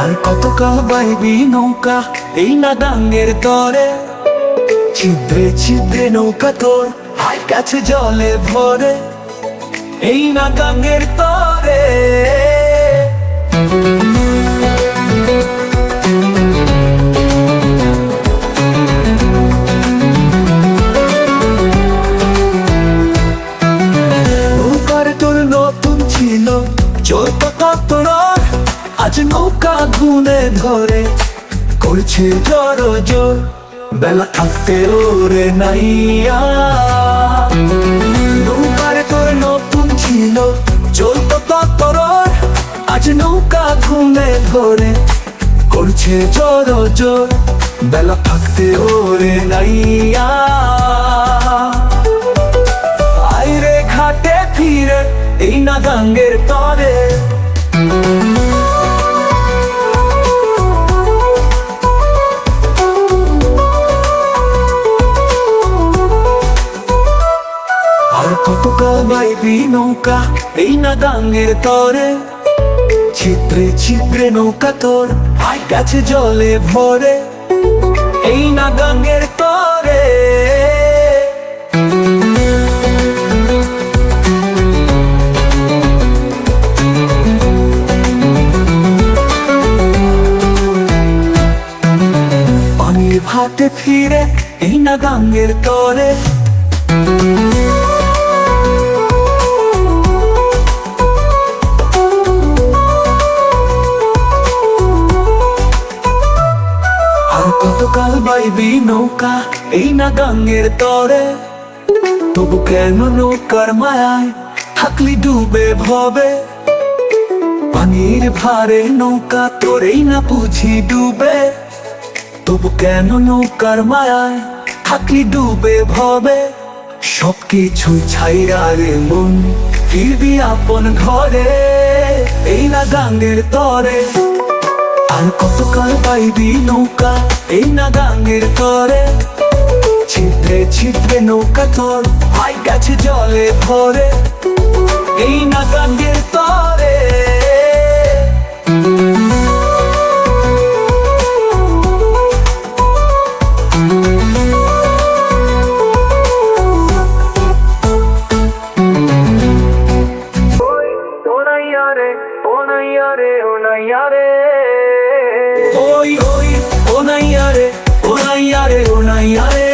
আর কত কাল বাইবি নৌকা এই নাদাঙ্গের তরে, ছিদ্রে ছিদ্রে নৌকা তোর হায় কাছে জলে ভরে, এই নাদাঙ্গের তরে। তোর নতুন ছিল চলতো তোর, আজ নৌকা গুনে ধরে করছে জড় জোর, বেলা থাকতে ওরে নাইয়া। নৌকার তোর নতুন ছিল চলতো তোর, আজ নৌকা গুনে ধরে করছে জড় জোর, বেলা থাকতে ওরে নাইয়া। আইরে ঘাটে ফিরে এই নাদাঙ্গের তরে, আর কত কাল বাইবি নৌকা এই নাদাঙ্গের তরে, ছিদ্রে ছিদ্রে নৌকা তোর হায় কাছে জলে ভরে, এই নাদাঙ্গের তরে। পানির ভাতে ফিরে এই নাদাঙ্গের তরে, কতকাল বাইবি নৌকা এই নাদাঙ্গের তরে, তবু কেন নৌকার মায়ায় থাকলি ডুবে ভবে, পানির ভারে নৌকা তোরেই না বুঝি ডুবে, তবু কেন নৌকার মায়ায় থাকলি ডুবে ভবে। সবকিছু ছাইরা রে মন ফিরবি আপন ঘরে এই নাদাঙ্গের তরে, আর কতকাল বাইবি নৌকা এই নাদাঙ্গের তরে, ছিদ্রে ছিদ্রে নৌকা তোর হাই গেছে জলে ভরে, এই নাদাঙ্গের তরে। Oy, oy, onayare, onayare, onayare.